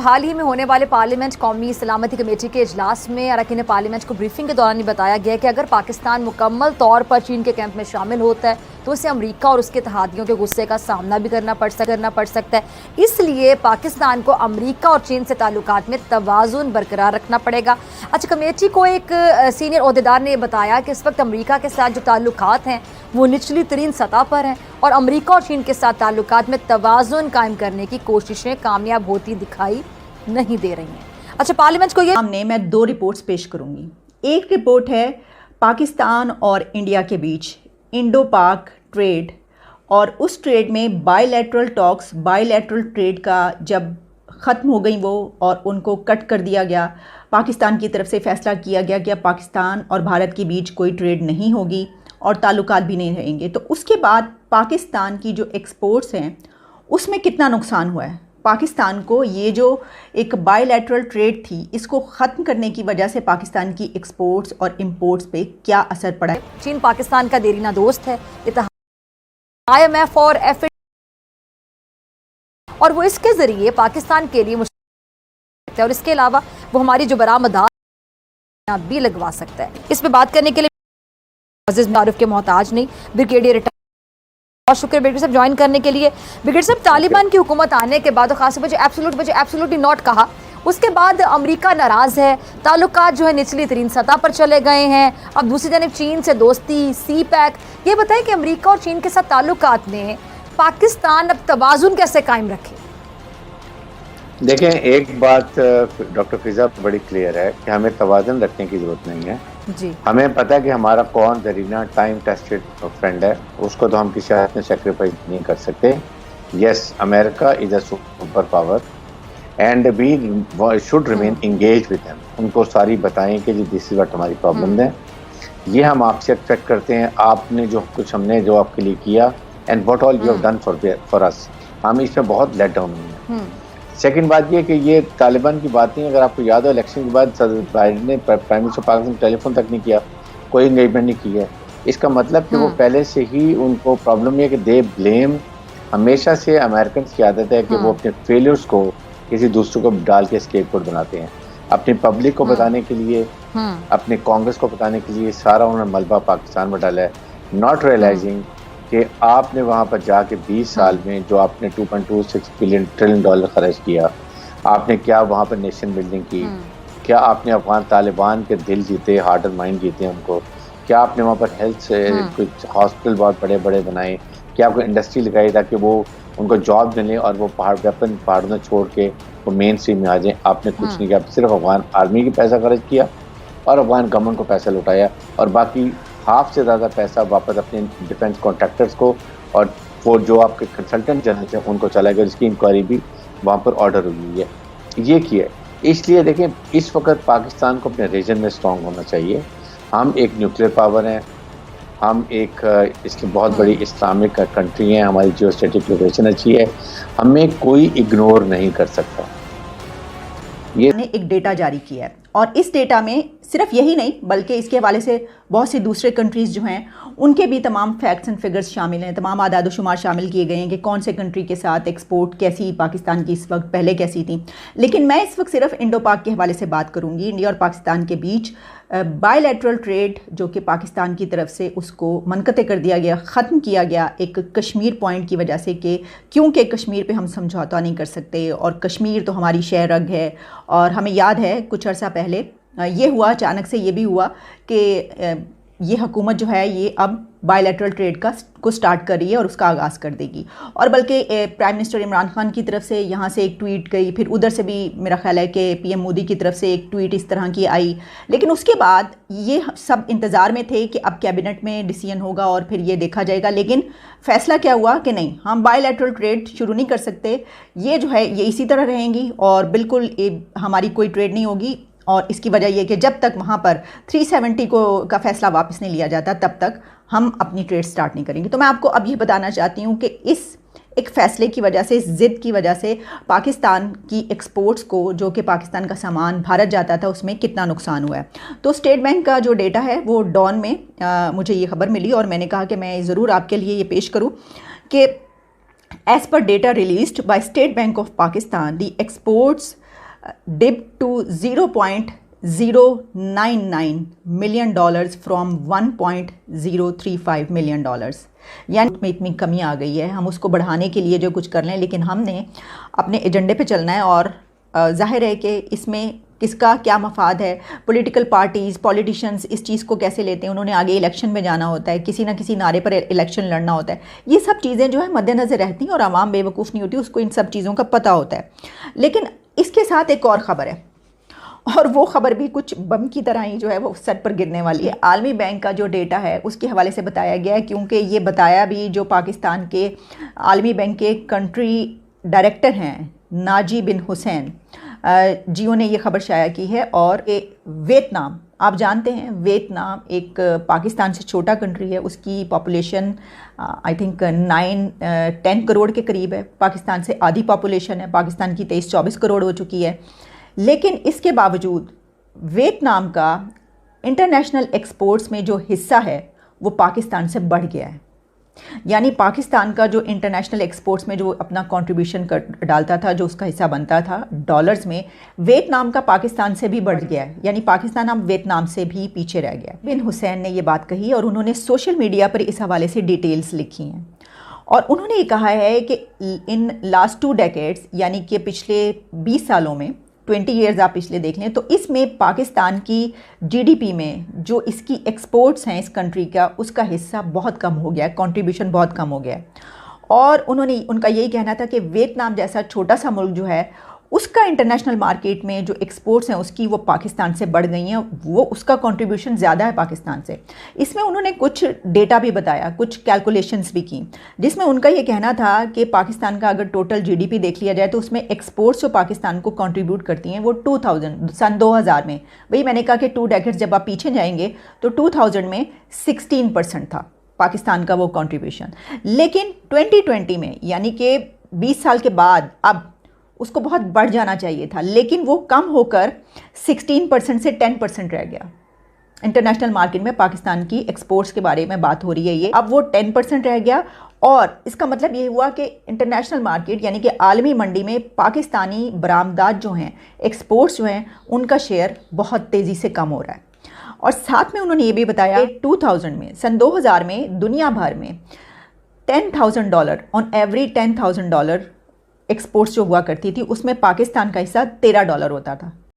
हाल ही में होने वाले पार्लियामेंट कौमी सलामती कमेटी के इजलास में अरकान पार्लियामेंट को ब्रीफिंग के दौरान ये बताया गया कि अगर पाकिस्तान मुकम्मल तौर पर चीन के कैंप में शामिल होता है तो उसे अमेरिका और उसके इत्तेहादियों के गुस्से का सामना भी करना पड़ सकता है। इसलिए पाकिस्तान को अमेरिका और चीन से ताल्लुकात में तवाज़ुन बरकरार रखना पड़ेगा। अच्छा, कमेटी को एक सीनियर ओहदेदार ने बताया कि इस वक्त अमेरिका के साथ जो ताल्लुकात हैं वो निचली तरीन सतह पर हैं और अमेरिका और चीन के साथ ताल्लुकात में तवाज़ुन कायम करने की कोशिशें कामयाब होती दिखाई नहीं दे रही हैं। अच्छा, पार्लियामेंट को ये सामने मैं 2 रिपोर्ट्स पेश करूंगी। एक रिपोर्ट है पाकिस्तान और इंडिया के बीच इंडो पाक ट्रेड, और उस ट्रेड में बायलैटरल टॉक्स, बायलैटरल ट्रेड का जब ख़त्म हो गई वो और उनको कट कर दिया गया, पाकिस्तान की तरफ से फ़ैसला किया गया कि पाकिस्तान और भारत के बीच कोई ट्रेड नहीं होगी और ताल्लुकात भी नहीं रहेंगे, तो उसके बाद पाकिस्तान की जो एक्सपोर्ट्स हैं उसमें कितना नुकसान हुआ है। पाकिस्तान को ये जो एक बायलैटरल ट्रेड थी इसको ख़त्म करने की वजह से पाकिस्तान की एक्सपोर्ट्स और इंपोर्ट्स पे क्या असर पड़ा है। चीन पाकिस्तान का देरीना दोस्त है, IMF और FAO, और वो इसके ज़रिए पाकिस्तान के लिए मुश्किल है और इसके अलावा वो हमारी जो बरामदात भी लगवा सकता है। इस पर बात करने के लिए अजीज मारूफ के मोहताज नहीं, ब्रिगेडियर, और शुक्र ब्रिगेडियर साहब ज्वाइन करने के लिए। ब्रिगेडियर साहब, तालिबान की हुकूमत आने के बाद खास तौर पर एब्सोल्युटली नॉट कहा, उसके बाद अमेरिका नाराज़ है, ताल्लुकात जो है निचली तरीन सतह पर चले गए हैं। अब दूसरी जानब चीन से दोस्ती, सी पैक, ये बताएं कि अमेरिका और चीन के साथ ताल्लुकात में पाकिस्तान अब तवाज़ुन कैसे कायम रखे। देखें, एक बात डॉक्टर फिजा बड़ी क्लियर है कि हमें तवाज़ुन रखने की ज़रूरत नहीं है जी। हमें पता है कि हमारा कौन जरीना टाइम टेस्टेड फ्रेंड है, उसको तो हम किसी हालत में सेक्रीफाइस नहीं कर सकते। Yes, America is a super power and we should remain engage with them. उनको सारी बताएं कि जी दिस इज व्हाट हमारी प्रॉब्लम है, ये हम आपसे एक्सपेक्ट करते हैं, आपने जो कुछ हमने जो आपके लिए किया and what all you have done for us, हम इसमें बहुत लेट डाउन हुए हैं। सेकंड बात ये कि ये तालिबान की बात नहीं, अगर आपको याद हो इलेक्शन के बाद बाइडेन ने प्राइम मिनिस्टर पाकिस्तान टेलीफोन तक नहीं किया, कोई एंगेजमेंट नहीं की है। इसका मतलब कि वो पहले से ही उनको प्रॉब्लम ये कि दे ब्लेम, हमेशा से अमेरिकन की आदत है कि वो अपने फेलियर्स को किसी दूसरे को डाल के स्केपगोट बनाते हैं, अपनी पब्लिक को बताने के लिए, अपने कांग्रेस को बताने के लिए सारा उन्होंने मलबा पाकिस्तान में डाला है, नॉट रियलाइजिंग कि आपने वहाँ पर जाके 20 साल में जो आपने 2.26 ट्रिलियन डॉलर खर्च किया, आपने क्या वहाँ पर नेशन बिल्डिंग की, क्या आपने अफगान तालिबान के दिल जीते, हार्ट एंड माइंड जीते उनको, क्या आपने वहाँ पर हेल्थ से कुछ हॉस्पिटल बहुत बड़े बड़े बनाए, क्या आपको इंडस्ट्री लगाई ताकि वो उनको जॉब मिले और वो वेपन पहाड़ों में छोड़ के वो मेन स्ट्रीम में आ जाए। आपने कुछ नहीं किया, सिर्फ अफगान आर्मी की पैसा खर्च किया और अफगान गवर्नमेंट को पैसा लुटाया और बाकी हाफ से ज़्यादा पैसा वापस अपने डिफेंस कॉन्ट्रैक्टर्स को और वो जो आपके कंसल्टेंट जनरल हैं उनको चला गया, जिसकी इंक्वायरी भी वहाँ पर ऑर्डर हुई है। ये किया, इसलिए देखें इस वक्त पाकिस्तान को अपने रीजन में स्ट्रॉन्ग होना चाहिए। हम एक न्यूक्लियर पावर हैं, हम एक इसकी बहुत बड़ी इस्लामिक कंट्री है, हमारी जियो स्टैटिक लोकेशन अच्छी है, हमें कोई इग्नोर नहीं कर सकता। ये ने एक डेटा जारी किया है और इस डेटा में सिर्फ यही नहीं बल्कि इसके हवाले से बहुत सी दूसरे कंट्रीज़ जो हैं उनके भी तमाम फैक्ट्स एंड फिगर्स शामिल हैं, तमाम आदाद शुमार शामिल किए गए हैं कि कौन से कंट्री के साथ एक्सपोर्ट कैसी पाकिस्तान की इस वक्त, पहले कैसी थी। लेकिन मैं इस वक्त सिर्फ इंडो पाक के हवाले से बात करूंगी। इंडिया और पाकिस्तान के बीच बायलैटरल ट्रेड जो कि पाकिस्तान की तरफ से उसको मनक़ते कर दिया गया, ख़त्म किया गया एक कश्मीर पॉइंट की वजह से कि क्योंकि कश्मीर पे हम समझौता नहीं कर सकते और कश्मीर तो हमारी शह रग है। और हमें याद है कुछ अर्सा पहले ये हुआ, अचानक से ये भी हुआ कि ये हुकूमत जो है ये अब बायलैटरल ट्रेड को स्टार्ट कर रही है और उसका आगाज़ कर देगी। और बल्कि प्राइम मिनिस्टर इमरान खान की तरफ से यहाँ से एक ट्वीट गई, फिर उधर से भी मेरा ख्याल है कि PM मोदी की तरफ से एक ट्वीट इस तरह की आई। लेकिन उसके बाद ये सब इंतज़ार में थे कि अब कैबिनेट में डिसीजन होगा और फिर ये देखा जाएगा। लेकिन फ़ैसला क्या हुआ कि नहीं, हम बायलैटरल ट्रेड शुरू नहीं कर सकते, ये जो है ये इसी तरह रहेंगी और बिल्कुल हमारी कोई ट्रेड नहीं होगी। और इसकी वजह यह कि जब तक वहाँ पर 370 का फ़ैसला वापस नहीं लिया जाता तब तक हम अपनी ट्रेड स्टार्ट नहीं करेंगे। तो मैं आपको अब ये बताना चाहती हूँ कि इस एक फ़ैसले की वजह से, इस ज़िद की वजह से पाकिस्तान की एक्सपोर्ट्स को, जो कि पाकिस्तान का सामान भारत जाता था, उसमें कितना नुकसान हुआ है। तो स्टेट बैंक का जो डेटा है वो डॉन में मुझे ये खबर मिली और मैंने कहा कि मैं ज़रूर आपके लिए ये पेश करूँ कि as per data released by State Bank of Pakistan the exports dip to $0.099 million from $1.035 million, यानी में इतनी कमी आ गई है। हम उसको बढ़ाने के लिए जो कुछ कर लें, लेकिन हमने अपने एजेंडे पे चलना है और जाहिर है कि इसमें किसका क्या मफाद है, पॉलिटिकल पार्टीज़, पॉलिटिशियंस इस चीज़ को कैसे लेते हैं, उन्होंने आगे इलेक्शन में जाना होता है, किसी ना किसी नारे पर इलेक्शन लड़ना होता है। ये सब चीज़ें जो है मद्देनज़र रहती हैं और आवाम बेवकूफ़ नहीं होती, उसको इन सब चीज़ों का पता होता है। लेकिन इसके साथ एक और ख़बर है, और वो ख़बर भी कुछ बम की तरह ही जो है वो सर पर गिरने वाली है। आलमी बैंक का जो डेटा है उसके हवाले से बताया गया है, क्योंकि ये बताया भी जो पाकिस्तान के आलमी बैंक के कंट्री डायरेक्टर हैं नाजी बिन हुसैन, जियो ने ये खबर शाया की है। और वियतनाम, आप जानते हैं वियतनाम एक पाकिस्तान से छोटा कंट्री है, उसकी पॉपुलेशन आई थिंक 9-10 करोड़ के करीब है, पाकिस्तान से आधी पॉपुलेशन है, पाकिस्तान की 23-24 करोड़ हो चुकी है। लेकिन इसके बावजूद वियतनाम का इंटरनेशनल एक्सपोर्ट्स में जो हिस्सा है वो पाकिस्तान से बढ़ गया है। यानी पाकिस्तान का जो इंटरनेशनल एक्सपोर्ट्स में जो अपना कंट्रीब्यूशन डालता था, जो उसका हिस्सा बनता था डॉलर्स में, वियतनाम का पाकिस्तान से भी बढ़ गया है। यानी पाकिस्तान अब वियतनाम से भी पीछे रह गया। बिन हुसैन ने ये बात कही और उन्होंने सोशल मीडिया पर इस हवाले से डिटेल्स लिखी हैं और उन्होंने ये कहा है कि इन लास्ट 2 डेकेड्स, यानी कि पिछले 20 सालों में, 20 ईयर्स आप पिछले देख लें, तो इसमें पाकिस्तान की जीडीपी में जो इसकी एक्सपोर्ट्स हैं इस कंट्री का, उसका हिस्सा बहुत कम हो गया है, कंट्रीब्यूशन बहुत कम हो गया है। और उनका यही कहना था कि वियतनाम जैसा छोटा सा मुल्क जो है उसका इंटरनेशनल मार्केट में जो एक्सपोर्ट्स हैं उसकी वो पाकिस्तान से बढ़ गई हैं, वो उसका कंट्रीब्यूशन ज़्यादा है पाकिस्तान से। इसमें उन्होंने कुछ डेटा भी बताया, कुछ कैलकुलेशंस भी की, जिसमें उनका ये कहना था कि पाकिस्तान का अगर टोटल जीडीपी देख लिया जाए तो उसमें एक्सपोर्ट्स जो पाकिस्तान को कंट्रीब्यूट करती हैं वो सन 2000 में, वही मैंने कहा कि 2 डेकेड्स जब आप पीछे जाएंगे तो 2000 में 16% था पाकिस्तान का वो कंट्रीब्यूशन। लेकिन 2020 में, यानी कि 20 साल के बाद, अब उसको बहुत बढ़ जाना चाहिए था, लेकिन वो कम होकर 16% से 10% रह गया। इंटरनेशनल मार्केट में पाकिस्तान की एक्सपोर्ट्स के बारे में बात हो रही है, ये अब वो 10% रह गया। और इसका मतलब ये हुआ कि इंटरनेशनल मार्केट यानी कि आलमी मंडी में पाकिस्तानी बरामदात जो हैं, एक्सपोर्ट्स जो हैं, उनका शेयर बहुत तेज़ी से कम हो रहा है। और साथ में उन्होंने ये भी बताया कि 2000 में, सन 2000 में दुनिया भर में $10,000 ऑन एवरी $10,000 एक्सपोर्ट्स जो हुआ करती थी, उसमें पाकिस्तान का हिस्सा $13 होता था।